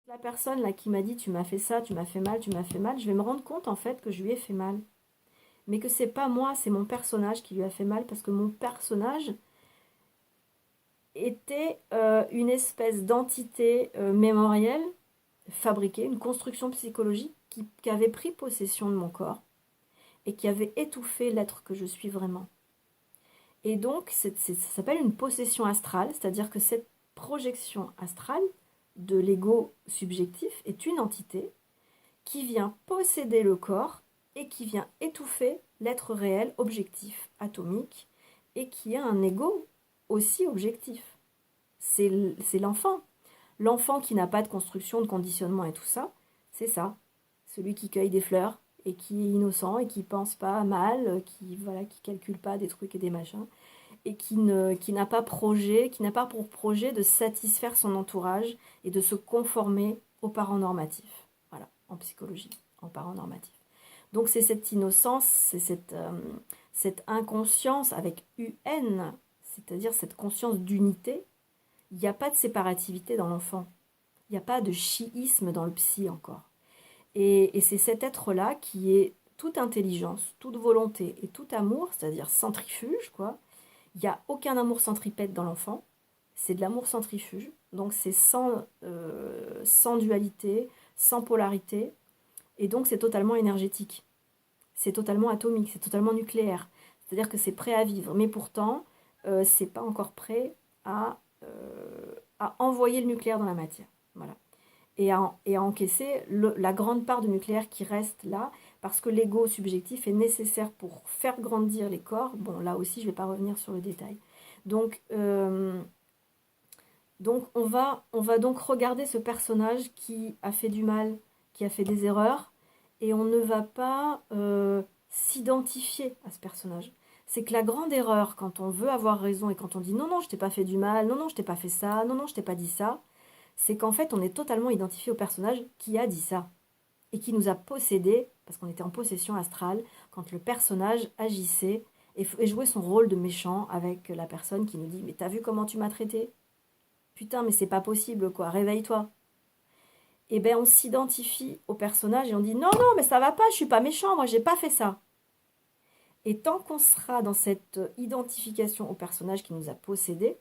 La personne là qui m'a dit tu m'as fait ça, tu m'as fait mal, tu m'as fait mal, je vais me rendre compte en fait que je lui ai fait mal. Mais que c'est pas moi, c'est mon personnage qui lui a fait mal parce que mon personnage était une espèce d'entité mémorielle fabriquée, une construction psychologique qui avait pris possession de mon corps et qui avait étouffé l'être que je suis vraiment. Et donc, ça s'appelle une possession astrale, c'est-à-dire que cette projection astrale de l'ego subjectif est une entité qui vient posséder le corps et qui vient étouffer l'être réel objectif, atomique, et qui a un ego aussi objectif. C'est l'enfant. L'enfant qui n'a pas de construction, de conditionnement et tout ça, c'est ça. Celui qui cueille des fleurs et qui est innocent et qui pense pas mal, qui calcule pas des trucs et des machins, et qui n'a pas projet, qui n'a pas pour projet de satisfaire son entourage et de se conformer aux parents normatifs. Voilà, en psychologie, en parents normatifs. Donc c'est cette innocence, c'est cette inconscience avec UN, c'est-à-dire cette conscience d'unité. Il n'y a pas de séparativité dans l'enfant. Il n'y a pas de chiisme dans le psy encore. Et c'est cet être-là qui est toute intelligence, toute volonté et tout amour, c'est-à-dire centrifuge, quoi. Il n'y a aucun amour centripète dans l'enfant. C'est de l'amour centrifuge. Donc c'est sans dualité, sans polarité. Et donc c'est totalement énergétique. C'est totalement atomique, c'est totalement nucléaire. C'est-à-dire que c'est prêt à vivre. Mais pourtant, c'est pas encore prêt à envoyer le nucléaire dans la matière. Voilà. Et à encaisser la grande part de nucléaire qui reste là, parce que l'ego subjectif est nécessaire pour faire grandir les corps. Bon, là aussi, je ne vais pas revenir sur le détail. Donc, on va donc regarder ce personnage qui a fait du mal, qui a fait des erreurs, et on ne va pas s'identifier à ce personnage. C'est que la grande erreur, quand on veut avoir raison et quand on dit non, non, je t'ai pas fait du mal, non, non, je t'ai pas fait ça, non, non, je t'ai pas dit ça, c'est qu'en fait, on est totalement identifié au personnage qui a dit ça et qui nous a possédés, parce qu'on était en possession astrale, quand le personnage agissait et jouait son rôle de méchant avec la personne qui nous dit « Mais t'as vu comment tu m'as traité? Putain, mais c'est pas possible, quoi, réveille-toi !» Et bien, on s'identifie au personnage et on dit « Non, non, mais ça va pas, je suis pas méchant, moi, j'ai pas fait ça. » Et tant qu'on sera dans cette identification au personnage qui nous a possédés,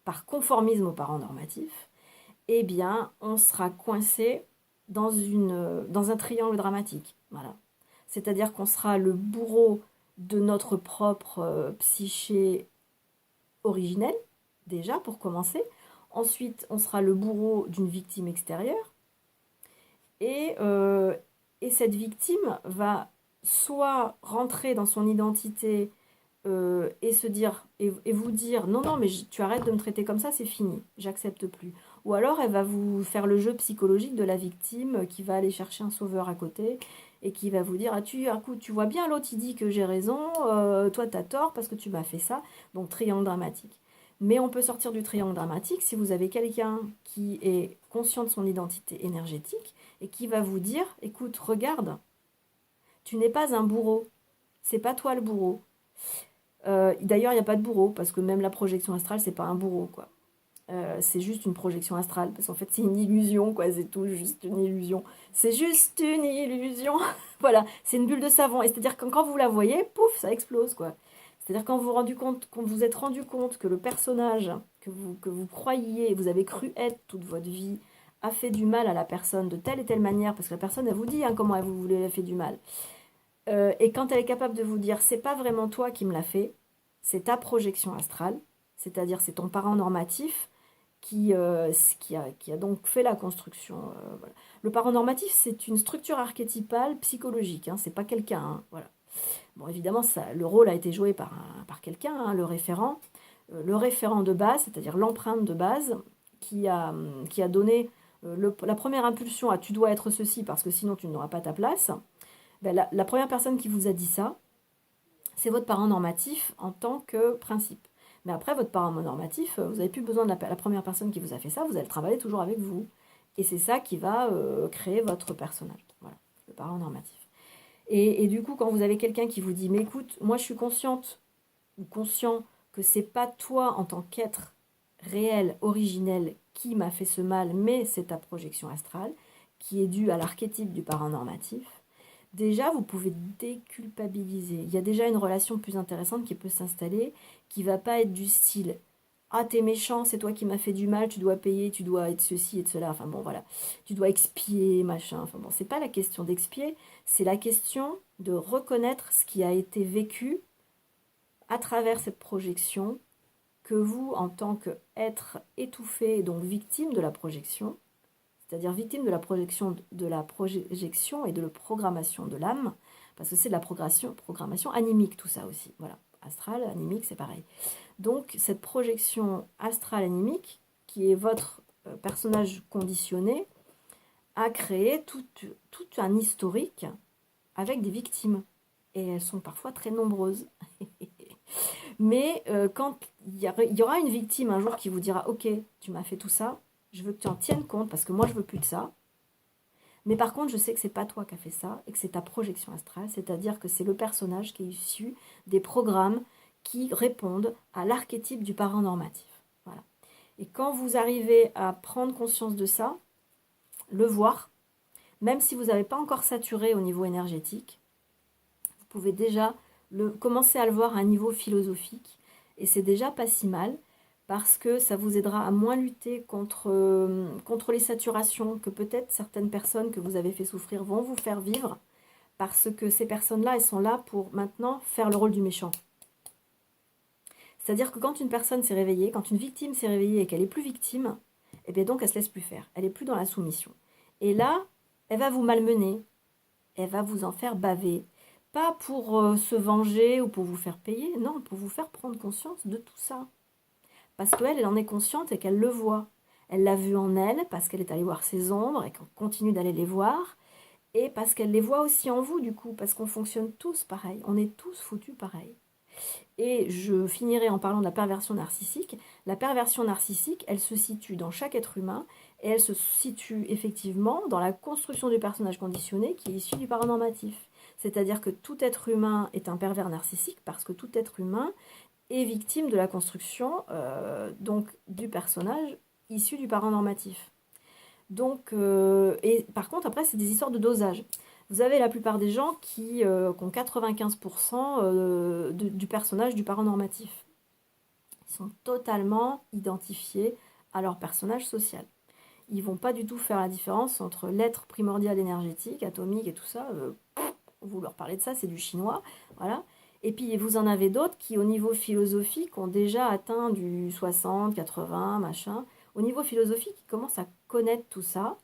par conformisme aux parents normatifs, eh bien, on sera coincé dans un triangle dramatique. Voilà. C'est-à-dire qu'on sera le bourreau de notre propre psyché originelle, déjà, pour commencer. Ensuite, on sera le bourreau d'une victime extérieure. Et, euh, et cette victime va soit rentrer dans son identité et se dire et vous dire non non mais tu arrêtes de me traiter comme ça, c'est fini, j'accepte plus. Ou alors elle va vous faire le jeu psychologique de la victime qui va aller chercher un sauveur à côté et qui va vous dire tu vois bien, l'autre il dit que j'ai raison, toi t'as tort parce que tu m'as fait ça. Donc triangle dramatique. Mais on peut sortir du triangle dramatique si vous avez quelqu'un qui est conscient de son identité énergétique et qui va vous dire écoute, regarde, tu n'es pas un bourreau, c'est pas toi le bourreau. D'ailleurs, il n'y a pas de bourreau, parce que même la projection astrale, c'est pas un bourreau, quoi. C'est juste une projection astrale, parce qu'en fait, c'est une illusion, quoi. C'est tout juste une illusion. C'est juste une illusion. Voilà, c'est une bulle de savon. Et c'est-à-dire que quand vous la voyez, pouf, ça explose, quoi. C'est-à-dire quand vous êtes rendu compte que le personnage que vous croyiez, vous avez cru être toute votre vie, a fait du mal à la personne de telle et telle manière, parce que la personne, elle vous dit hein, comment elle vous voulait fait du mal. Et quand elle est capable de vous dire, c'est pas vraiment toi qui me l'as fait, c'est ta projection astrale, c'est-à-dire c'est ton parent normatif qui a donc fait la construction. Voilà. Le parent normatif, c'est une structure archétypale psychologique, hein, c'est pas quelqu'un. Hein, voilà. Bon, évidemment, le rôle a été joué par quelqu'un, hein, le référent de base, c'est-à-dire l'empreinte de base, qui a donné la première impulsion à tu dois être ceci parce que sinon tu n'auras pas ta place. Ben, la première personne qui vous a dit ça, c'est votre parent normatif en tant que principe. Mais après, votre parent normatif, vous n'avez plus besoin de la première personne qui vous a fait ça, vous allez travailler toujours avec vous. Et c'est ça qui va créer votre personnage. Voilà, le parent normatif. Et du coup, quand vous avez quelqu'un qui vous dit, mais écoute, moi je suis consciente ou conscient que c'est pas toi en tant qu'être réel, originel, qui m'a fait ce mal, mais c'est ta projection astrale, qui est due à l'archétype du parent normatif, déjà, vous pouvez déculpabiliser. Il y a déjà une relation plus intéressante qui peut s'installer, qui va pas être du style ah, t'es méchant, c'est toi qui m'as fait du mal, tu dois payer, tu dois être ceci et de cela. Enfin bon, voilà. Tu dois expier, machin. Enfin bon, c'est pas la question d'expier, c'est la question de reconnaître ce qui a été vécu à travers cette projection, que vous, en tant qu'être étouffé, et donc victime de la projection, c'est-à-dire victime de la projection et de la programmation de l'âme, parce que c'est de la programmation animique tout ça aussi. Voilà, astral, animique, c'est pareil. Donc cette projection astrale animique, qui est votre personnage conditionné, a créé tout un historique avec des victimes. Et elles sont parfois très nombreuses. Mais quand il y aura une victime un jour qui vous dira « Ok, tu m'as fait tout ça, je veux que tu en tiennes compte parce que moi je veux plus de ça. Mais par contre, je sais que c'est pas toi qui as fait ça et que c'est ta projection astrale, c'est-à-dire que c'est le personnage qui est issu des programmes qui répondent à l'archétype du parent normatif. Voilà. Et quand vous arrivez à prendre conscience de ça, le voir, même si vous n'avez pas encore saturé au niveau énergétique, vous pouvez déjà commencer à le voir à un niveau philosophique. Et c'est déjà pas si mal, parce que ça vous aidera à moins lutter contre les saturations que peut-être certaines personnes que vous avez fait souffrir vont vous faire vivre, parce que ces personnes-là, elles sont là pour maintenant faire le rôle du méchant. C'est-à-dire que quand une personne s'est réveillée, quand une victime s'est réveillée et qu'elle est plus victime, eh bien donc elle se laisse plus faire, elle est plus dans la soumission. Et là, elle va vous malmener, elle va vous en faire baver, pas pour se venger ou pour vous faire payer, non, pour vous faire prendre conscience de tout ça. Parce qu'elle, elle en est consciente et qu'elle le voit. Elle l'a vu en elle, parce qu'elle est allée voir ses ombres et qu'on continue d'aller les voir. Et parce qu'elle les voit aussi en vous, du coup, parce qu'on fonctionne tous pareil. On est tous foutus pareil. Et je finirai en parlant de la perversion narcissique. La perversion narcissique, elle se situe dans chaque être humain et elle se situe effectivement dans la construction du personnage conditionné qui est issu du parent normatif. C'est-à-dire que tout être humain est un pervers narcissique parce que tout être humain est victime de la construction donc du personnage issu du parent normatif. Donc, et par contre, après, c'est des histoires de dosage. Vous avez la plupart des gens qui ont 95% du personnage du parent normatif. Ils sont totalement identifiés à leur personnage social. Ils vont pas du tout faire la différence entre l'être primordial énergétique, atomique et tout ça. Vous leur parlez de ça, c'est du chinois. Voilà. Et puis vous en avez d'autres qui, au niveau philosophique, ont déjà atteint du 60, 80, machin. Au niveau philosophique, ils commencent à connaître tout ça,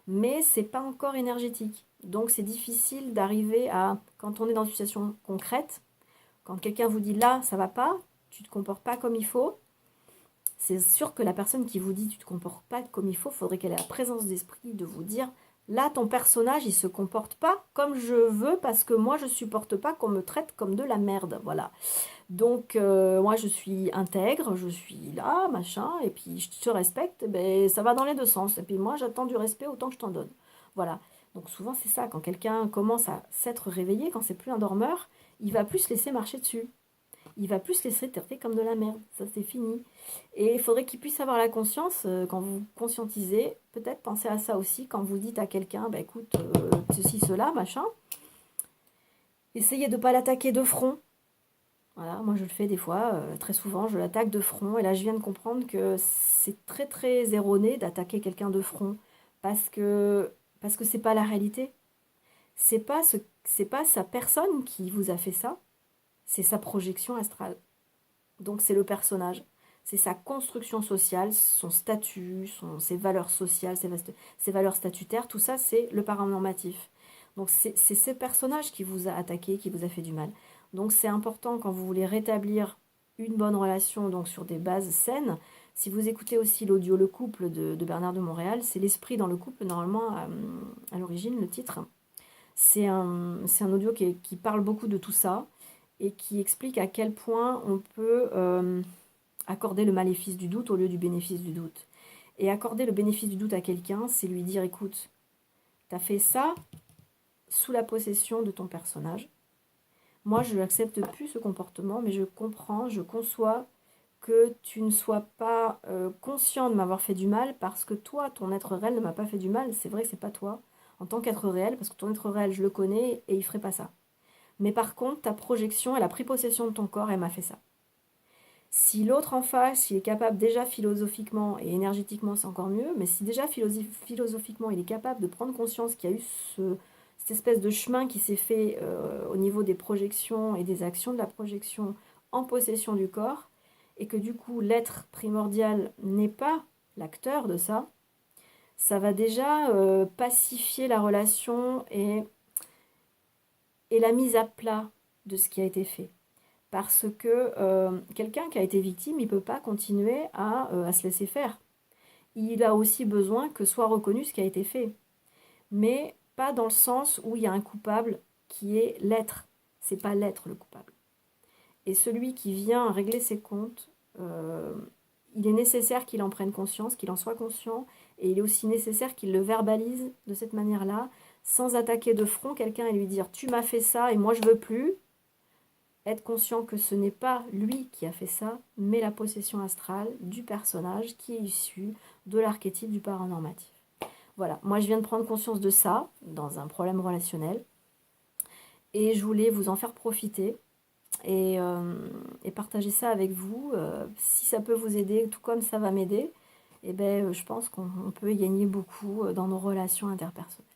mais c'est pas encore énergétique. Donc c'est difficile d'arriver à, quand on est dans une situation concrète, quand quelqu'un vous dit là, ça va pas, tu te comportes pas comme il faut, c'est sûr que la personne qui vous dit tu te comportes pas comme il faut, faudrait qu'elle ait la présence d'esprit de vous dire là, ton personnage, il se comporte pas comme je veux parce que moi, je supporte pas qu'on me traite comme de la merde. Voilà. Donc, moi, je suis intègre, je suis là, machin, et puis je te respecte, ben, ça va dans les deux sens. Et puis moi, j'attends du respect autant que je t'en donne. Voilà. Donc, souvent, c'est ça. Quand quelqu'un commence à s'être réveillé, quand c'est plus un dormeur, il va plus se laisser marcher dessus. Il va plus se laisser traiter comme de la merde. Ça, c'est fini. Et il faudrait qu'il puisse avoir la conscience, quand vous conscientisez, peut-être penser à ça aussi, quand vous dites à quelqu'un, bah, écoute, ceci, cela, machin. Essayez de ne pas l'attaquer de front. Voilà, moi je le fais des fois, très souvent, je l'attaque de front. Et là, je viens de comprendre que c'est très très erroné d'attaquer quelqu'un de front. Parce que c'est pas la réalité. C'est pas sa personne qui vous a fait ça, c'est sa projection astrale. Donc c'est le personnage. C'est sa construction sociale, son statut, ses valeurs sociales, ses valeurs statutaires, tout ça, c'est le parent normatif. Donc c'est ce personnage qui vous a attaqué, qui vous a fait du mal. Donc c'est important quand vous voulez rétablir une bonne relation donc sur des bases saines. Si vous écoutez aussi l'audio Le Couple de Bernard de Montréal, c'est l'esprit dans le couple, normalement, à l'origine, le titre. C'est un audio qui parle beaucoup de tout ça et qui explique à quel point on peut accorder le maléfice du doute au lieu du bénéfice du doute. Et accorder le bénéfice du doute à quelqu'un, c'est lui dire, écoute, t'as fait ça sous la possession de ton personnage. Moi, je n'accepte plus ce comportement, mais je comprends, je conçois que tu ne sois pas conscient de m'avoir fait du mal parce que toi, ton être réel ne m'a pas fait du mal. C'est vrai que c'est pas toi en tant qu'être réel, parce que ton être réel, je le connais et il ferait pas ça. Mais par contre, ta projection, elle a pris possession de ton corps et elle m'a fait ça. Si l'autre en face, il est capable déjà philosophiquement et énergétiquement, c'est encore mieux, mais si déjà philosophiquement, il est capable de prendre conscience qu'il y a eu cette espèce de chemin qui s'est fait au niveau des projections et des actions de la projection en possession du corps, et que du coup l'être primordial n'est pas l'acteur de ça, ça va déjà pacifier la relation et la mise à plat de ce qui a été fait. Parce que quelqu'un qui a été victime, il ne peut pas continuer à se laisser faire. Il a aussi besoin que soit reconnu ce qui a été fait. Mais pas dans le sens où il y a un coupable qui est l'être. C'est pas l'être le coupable. Et celui qui vient régler ses comptes, il est nécessaire qu'il en prenne conscience, qu'il en soit conscient, et il est aussi nécessaire qu'il le verbalise de cette manière-là, sans attaquer de front quelqu'un et lui dire tu m'as fait ça et moi je veux plus. Être conscient que ce n'est pas lui qui a fait ça, mais la possession astrale du personnage qui est issu de l'archétype du parent normatif. Voilà, moi je viens de prendre conscience de ça dans un problème relationnel et je voulais vous en faire profiter et partager ça avec vous. Si ça peut vous aider, tout comme ça va m'aider, eh ben, je pense qu'on peut y gagner beaucoup dans nos relations interpersonnelles.